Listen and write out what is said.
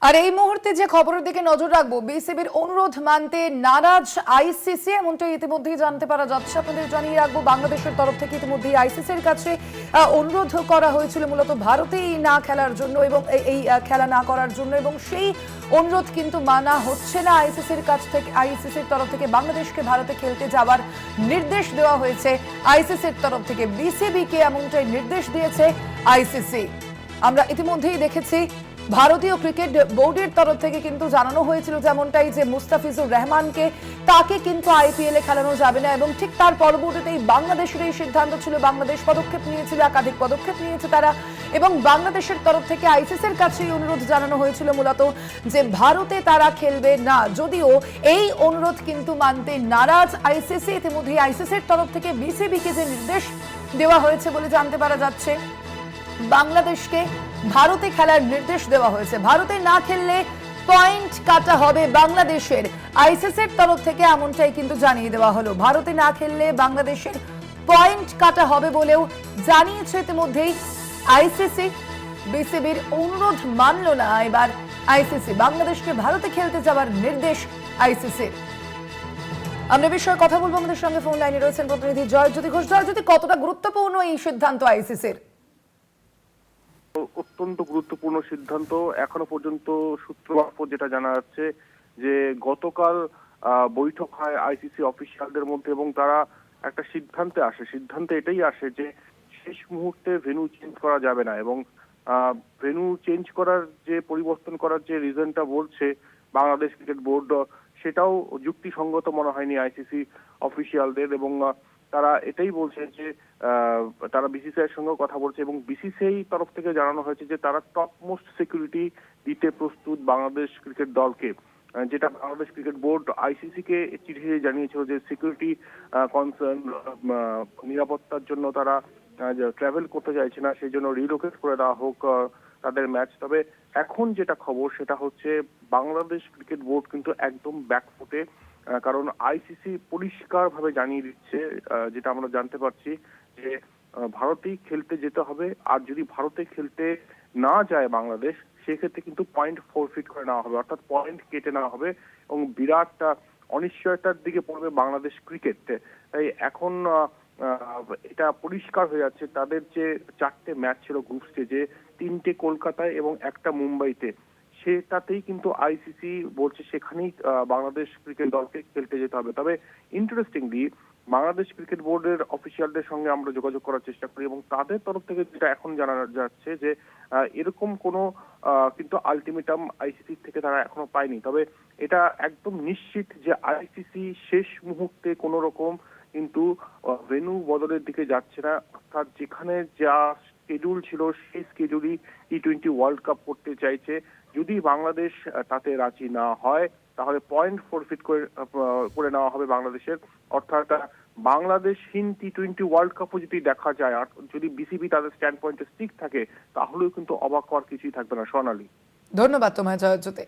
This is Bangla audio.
আর এই মুহূর্তে যে খবরের দিকে নজর রাখবো, বিসিবির অনুরোধ মানতে নারাজ আইসিসি, এমনটাই ইতিমধ্যেই জানতে পারা যাচ্ছে। আপনাদের জানিয়ে রাখবো, বাংলাদেশের তরফ থেকে ইতিমধ্যেই আইসিসির কাছে অনুরোধ করা হয়েছিল মূলত ভারতেই না খেলার জন্য এবং এই খেলা না করার জন্য, এবং সেই অনুরোধ কিন্তু মানা হচ্ছে না আইসিসির কাছ থেকে। আইসিসির তরফ থেকে বাংলাদেশকে ভারতে খেলতে যাওয়ার নির্দেশ দেওয়া হয়েছে আইসিসির তরফ থেকে। বিসিবিকে এমনটাই নির্দেশ দিয়েছে আইসিসি। আমরা ইতিমধ্যেই দেখেছি ভারতীয় ক্রিকেট বোর্ডের তরফ থেকে কিন্তু জানানো হয়েছিল যেমনটাই যে মুস্তাফিজুর রহমানকে তাকে কিন্তু আইপিএল এ খেলানো যাবে না, এবং ঠিক তার পরবর্তীতেই বাংলাদেশের এই সিদ্ধান্ত ছিল। বাংলাদেশ পদক্ষেপ নিয়েছিল, একাধিক পদক্ষেপ নিয়েছে তারা, এবং বাংলাদেশের তরফ থেকে আইসিসির কাছে অনুরোধ জানানো হয়েছিল মূলত যে ভারতে তারা খেলবে না। যদিও এই অনুরোধ কিন্তু মানতে নারাজ আইসিসি। ইতিমধ্যে আইসিসির তরফ থেকে বিসিবিকে যে নির্দেশ দেওয়া হয়েছে বলে জানতে পারা যাচ্ছে, বাংলাদেশকে ভারতে খেলার নির্দেশ দেওয়া হয়েছে। ভারতে না খেললে পয়েন্ট কাটা হবে বাংলাদেশের। আইসিসির তরফ থেকে এমনটাই কিন্তু জানিয়ে দেওয়া হলো, ভারতে না খেললে বাংলাদেশের পয়েন্ট কাটা হবে বলেও জানিয়েছে ইতিমধ্যেই আইসিসি। বিসিবির অনুরোধ মানল না এবার আইসিসি, বাংলাদেশকে ভারতে খেলতে যাওয়ার নির্দেশ আইসিসির। আমরা বিষয়ে কথা বলবো, আমাদের সঙ্গে ফোন লাইনে রয়েছেন প্রতিনিধি জয়জ্যোতি ঘোষ। জয়জ্যোতি, কতটা গুরুত্বপূর্ণ এই সিদ্ধান্ত আইসিসির? অত্যন্ত গুরুত্বপূর্ণ সিদ্ধান্ত। এখনো পর্যন্ত সূত্র মারফত যেটা জানা যাচ্ছে যে গতকাল বৈঠক হয় আইসিসি অফিসিয়ালদের মধ্যে, এবং তারা একটা সিদ্ধান্তে এটাই আসে যে শেষ মুহূর্তে ভেন্যু চেঞ্জ করা যাবে না, এবং ভেন্যু চেঞ্জ করার যে পরিবর্তন করার যে রিজনটা বলছে বাংলাদেশ ক্রিকেট বোর্ড, সেটাও যুক্তিসঙ্গত মনে হয়নি আইসিসি অফিসিয়ালদের। এবং তারা এটাই বলছে যে তারা বিসিসিআই এর সঙ্গে কথা বলছে, এবং বিসিসিআই তরফ থেকে জানানো হয়েছে যে তারা টপ মোস্ট সিকিউরিটি দিতে প্রস্তুত বাংলাদেশ ক্রিকেট দলকে, যেটা বাংলাদেশ ক্রিকেট বোর্ড আইসিসি কে চিঠি জানিয়েছিল যে সিকিউরিটি কনসার্ন, নিরাপত্তার জন্য তারা ট্রাভেল করতে চাইছে না, সেই জন্য রিলোকেট করে দেওয়া হোক তাদের ম্যাচ। তবে এখন যেটা খবর সেটা হচ্ছে বাংলাদেশ ক্রিকেট বোর্ড কিন্তু একদম ব্যাকফুটে, কারণ আইসিসি পরিষ্কার ভাবে জানিয়ে দিচ্ছে, যেটা আমরা জানতে পারছি যে ভারতেই খেলতে যেতে হবে। আর যদি ভারতে খেলতে না যায় বাংলাদেশ, সেক্ষেত্রে কিন্তু পয়েন্ট ফোরফিট করে নেওয়া হবে, অর্থাৎ পয়েন্ট কেটে নেওয়া হবে, এবং বিরাট অনিশ্চয়তার দিকে পড়বে বাংলাদেশ ক্রিকেট। তাই এখন এটা পরিষ্কার হয়ে যাচ্ছে, তাদের যে 4টে ম্যাচ ছিল গ্রুপ স্টেজে, 3টে কলকাতায় এবং একটা মুম্বাইতে, সেটাতেই কিন্তু আইসিসি বলছে সেখানেই বাংলাদেশ ক্রিকেট দলকে খেলতে যেতে হবে। তবে ইন্টারেস্টিংলি বাংলাদেশ ক্রিকেট বোর্ডের অফিসিয়ালদের সঙ্গে আমরা যোগাযোগ করার চেষ্টা করি, এবং তাদের তরফ থেকে যেটা এখন জানা যাচ্ছে যে এরকম কোনো কিন্তু আলটিমেটাম আইসিসি থেকে তারা এখনো পায়নি। তবে এটা একদম নিশ্চিত যে আইসিসি শেষ মুহূর্তে কোনো রকম কিন্তু ভেন্যু বদলের দিকে যাচ্ছে না, অর্থাৎ যেখানে যা স্কেডিউল ছিল সেই স্কেডিউলই টি-20 ওয়ার্ল্ড কাপ করতে চাইছে। যদি বাংলাদেশ তাতে রাজি না হয়, তাহলে পয়েন্ট ফোরফিট করে নেওয়া হবে বাংলাদেশের, অর্থাৎ বাংলাদেশহীন টি-20 ওয়ার্ল্ড কাপও যদি দেখা যায়, আর যদি বিসিবি তাদের স্ট্যান্ড পয়েন্টে স্টিক থাকে, তাহলেও কিন্তু অবাক হওয়ার কিছুই থাকবে না। সোনালী, ধন্যবাদ তোমায় জয়জ্যোতি।